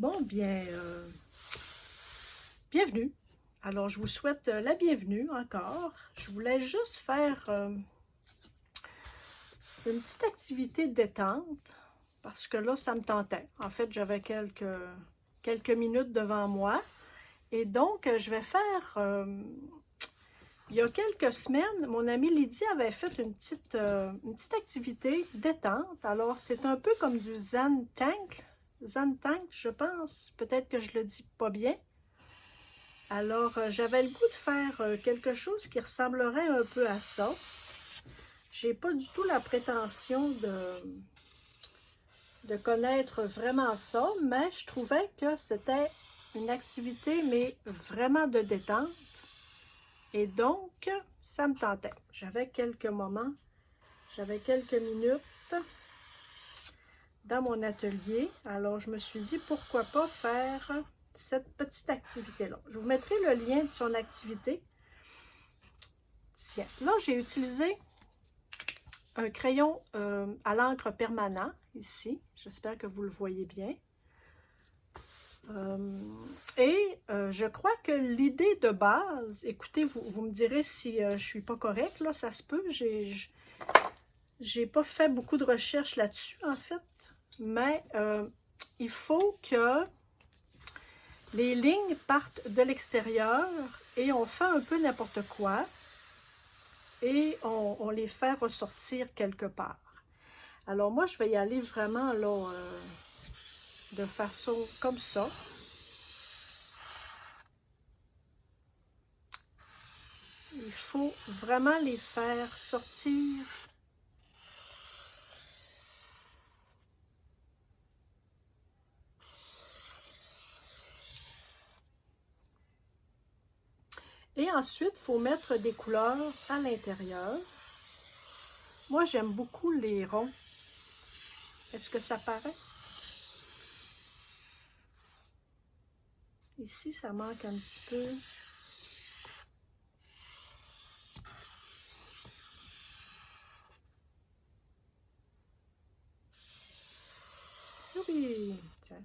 Bon, bien, bienvenue. Alors, je vous souhaite la bienvenue encore. Je voulais juste faire une petite activité de détente parce que là, ça me tentait. En fait, j'avais quelques minutes devant moi et donc, je vais faire... il y a quelques semaines, mon amie Lydie avait fait une petite activité détente. Alors, c'est un peu comme du Zen Tank. Zen Tank, je pense. Peut-être que je le dis pas bien. Alors, j'avais le goût de faire quelque chose qui ressemblerait un peu à ça. J'ai pas du tout la prétention de connaître vraiment ça, mais je trouvais que c'était une activité, mais vraiment de détente. Et donc, ça me tentait. J'avais quelques moments, j'avais quelques minutes dans mon atelier. Alors, je me suis dit, pourquoi pas faire cette petite activité-là. Je vous mettrai le lien de son activité. Tiens, là, j'ai utilisé un crayon à l'encre permanent, ici. J'espère que vous le voyez bien. Je crois que l'idée de base, écoutez, vous me direz si je ne suis pas correcte, là, ça se peut, j'ai pas fait beaucoup de recherches là-dessus, en fait, mais il faut que les lignes partent de l'extérieur et on fait un peu n'importe quoi et on les fait ressortir quelque part. Alors moi, je vais y aller vraiment là, de façon comme ça. Il faut vraiment les faire sortir. Et ensuite, il faut mettre des couleurs à l'intérieur. Moi, j'aime beaucoup les ronds. Est-ce que ça paraît? Ici, ça manque un petit peu. Oui, tiens.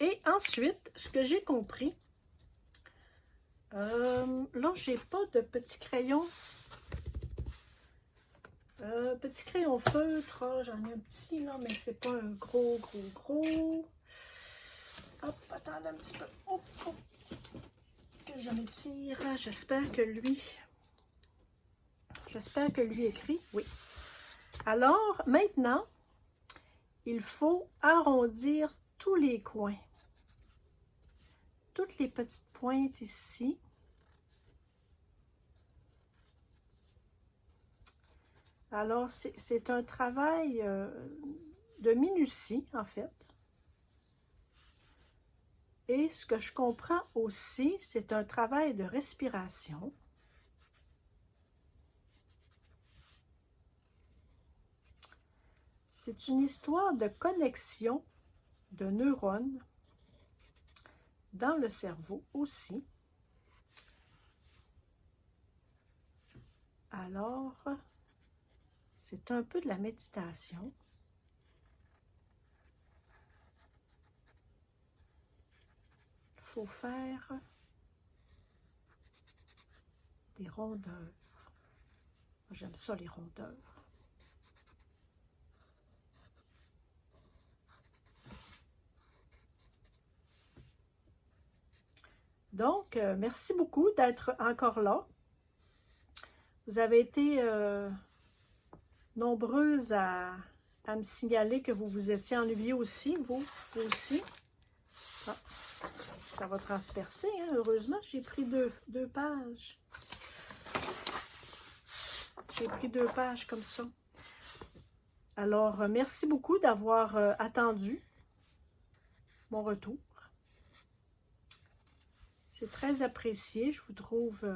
Et ensuite, ce que j'ai compris, là, j'ai pas de petit crayon. Petit crayon feutre, j'en ai un petit là, mais c'est pas un gros. Hop, attendez un petit peu. Hop, hop, que je me tire. J'espère que lui écrit. Oui. Alors, maintenant, il faut arrondir tous les coins. Toutes les petites pointes ici. Alors, c'est un travail de minutie, en fait. Et ce que je comprends aussi, c'est un travail de respiration. C'est une histoire de connexion de neurones dans le cerveau aussi. Alors, c'est un peu de la méditation. Il faut faire des rondeurs. J'aime ça, les rondeurs. Donc, merci beaucoup d'être encore là. Vous avez été nombreuses à me signaler que vous vous étiez ennuyés aussi, vous aussi. Ah, ça va transpercer, hein? Heureusement, j'ai pris deux pages. J'ai pris 2 pages comme ça. Alors, merci beaucoup d'avoir attendu mon retour. C'est très apprécié. Je vous trouve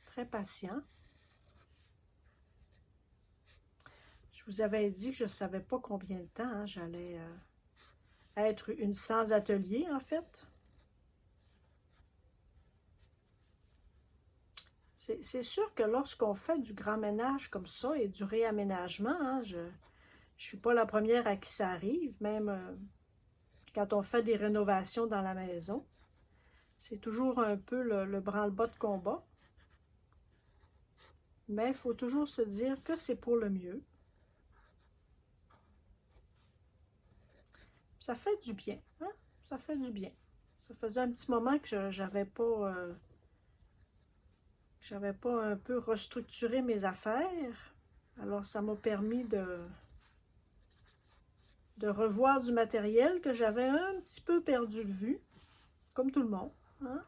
très patient. Je vous avais dit que je ne savais pas combien de temps j'allais être une sans atelier, en fait. C'est sûr que lorsqu'on fait du grand ménage comme ça et du réaménagement, Je ne suis pas la première à qui ça arrive, même quand on fait des rénovations dans la maison. C'est toujours un peu le branle-bas de combat. Mais il faut toujours se dire que c'est pour le mieux. Ça fait du bien, hein? Ça fait du bien. Ça faisait un petit moment que j'avais pas un peu restructuré mes affaires. Alors, ça m'a permis de revoir du matériel que j'avais un petit peu perdu de vue, comme tout le monde, hein?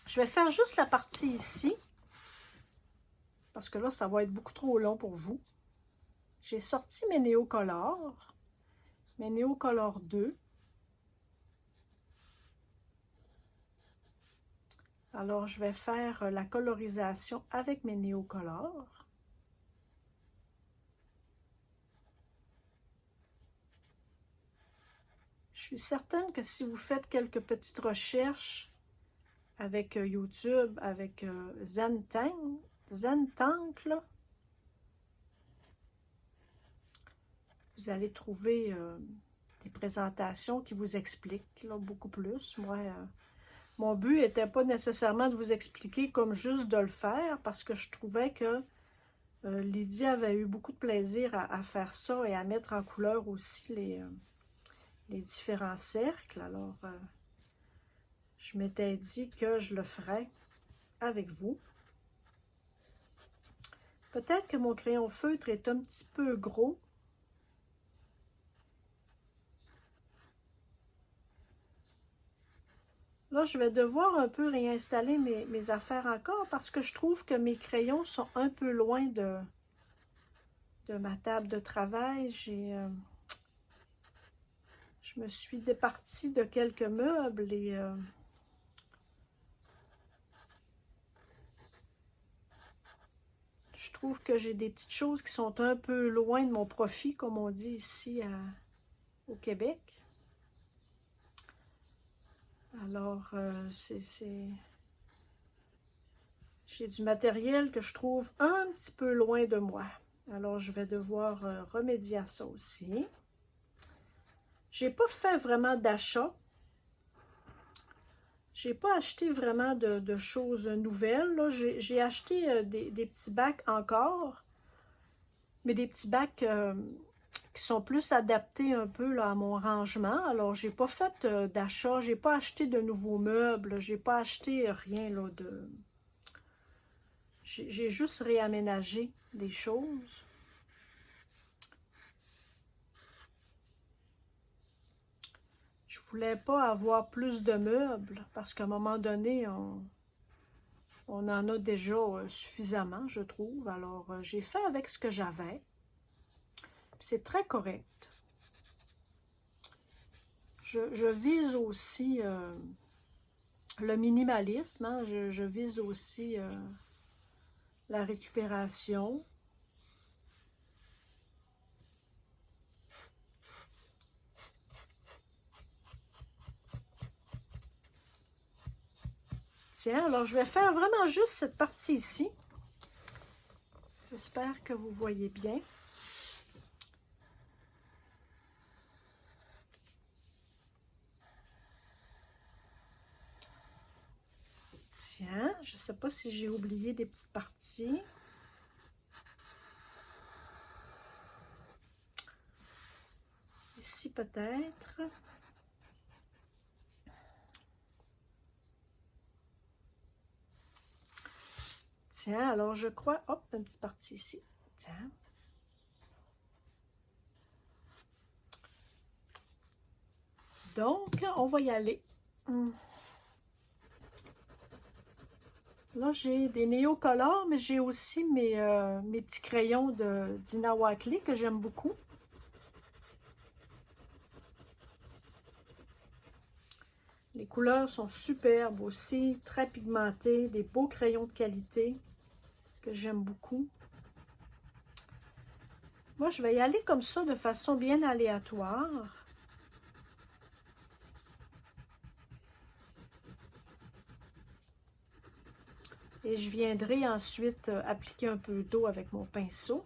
Je vais faire juste la partie ici, parce que là, ça va être beaucoup trop long pour vous. J'ai sorti mes Neocolor 2. Alors, je vais faire la colorisation avec mes Neocolor. Je suis certaine que si vous faites quelques petites recherches avec YouTube, avec Zentank, là, vous allez trouver des présentations qui vous expliquent là, beaucoup plus. Moi, mon but n'était pas nécessairement de vous expliquer comme juste de le faire, parce que je trouvais que Lydie avait eu beaucoup de plaisir à faire ça et à mettre en couleur aussi les différents cercles. Alors, je m'étais dit que je le ferais avec vous. Peut-être que mon crayon feutre est un petit peu gros. Là, je vais devoir un peu réinstaller mes affaires encore parce que je trouve que mes crayons sont un peu loin de ma table de travail. Je me suis départie de quelques meubles et je trouve que j'ai des petites choses qui sont un peu loin de mon profit, comme on dit ici au Québec. Alors, j'ai du matériel que je trouve un petit peu loin de moi. Alors, je vais devoir remédier à ça aussi. J'ai pas fait vraiment d'achat. J'ai pas acheté vraiment de choses nouvelles. J'ai acheté des petits bacs encore, mais des petits bacs qui sont plus adaptés un peu là, à mon rangement. Alors, j'ai pas fait d'achat, j'ai pas acheté de nouveaux meubles, j'ai pas acheté rien là de... J'ai juste réaménagé des choses. Je voulais pas avoir plus de meubles parce qu'à un moment donné, on en a déjà suffisamment, je trouve. Alors, j'ai fait avec ce que j'avais. C'est très correct. Je vise aussi le minimalisme, hein. Je vise aussi la récupération. Tiens, alors je vais faire vraiment juste cette partie ici. J'espère que vous voyez bien. Tiens, je ne sais pas si j'ai oublié des petites parties. Ici peut-être. Tiens, alors je crois... Hop, une petite partie ici. Tiens. Donc, on va y aller. Là, j'ai des Neocolor, mais j'ai aussi mes petits crayons de Dina Wakley que j'aime beaucoup. Les couleurs sont superbes aussi, très pigmentées, des beaux crayons de qualité que j'aime beaucoup. Moi, je vais y aller comme ça de façon bien aléatoire. Et je viendrai ensuite appliquer un peu d'eau avec mon pinceau.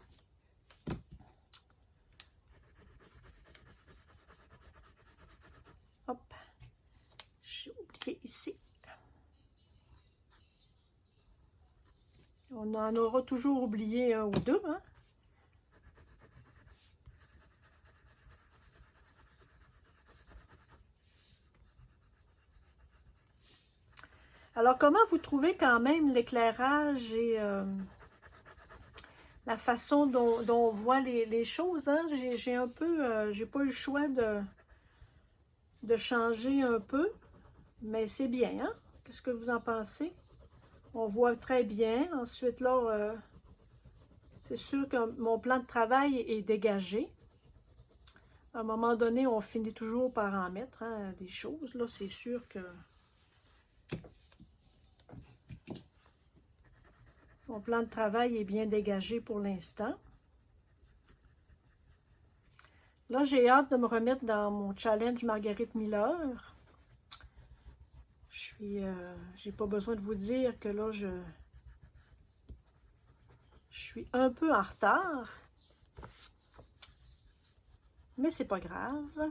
Hop, j'ai oublié ici. On en aura toujours oublié un ou deux, hein? Alors, comment vous trouvez quand même l'éclairage et la façon dont on voit les choses, hein? J'ai un peu, j'ai pas eu le choix de changer un peu, mais c'est bien, hein? Qu'est-ce que vous en pensez? On voit très bien. Ensuite, là, c'est sûr que mon plan de travail est dégagé. À un moment donné, on finit toujours par en mettre, hein, des choses. Là, c'est sûr que mon plan de travail est bien dégagé pour l'instant. Là, j'ai hâte de me remettre dans mon challenge Marguerite Miller. J'ai pas besoin de vous dire que là, je suis un peu en retard. Mais c'est pas grave.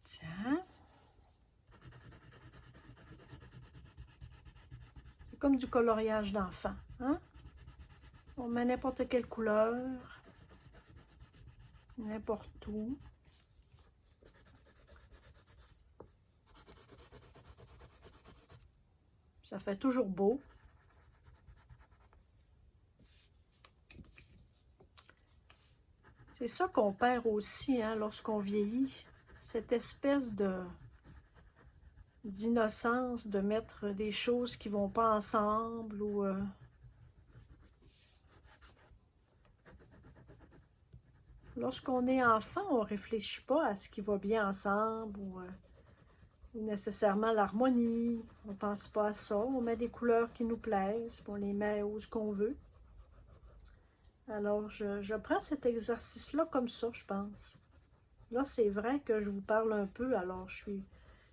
Tiens. C'est comme du coloriage d'enfant, hein? On met n'importe quelle couleur, n'importe où. Ça fait toujours beau. C'est ça qu'on perd aussi, hein, lorsqu'on vieillit. Cette espèce d'innocence de mettre des choses qui ne vont pas ensemble ou lorsqu'on est enfant, on ne réfléchit pas à ce qui va bien ensemble ou nécessairement l'harmonie. On ne pense pas à ça. On met des couleurs qui nous plaisent, on les met où ce qu'on veut. Alors, je prends cet exercice-là comme ça, je pense. Là, c'est vrai que je vous parle un peu, alors je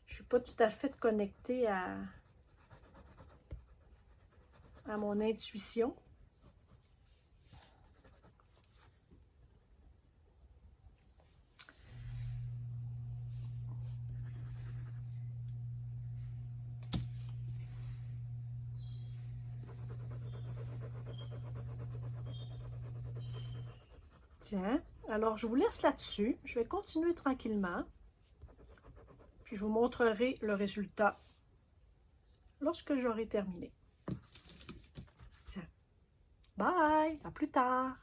suis pas tout à fait connectée à mon intuition. Tiens, alors je vous laisse là-dessus. Je vais continuer tranquillement. Puis je vous montrerai le résultat lorsque j'aurai terminé. Tiens, bye, à plus tard.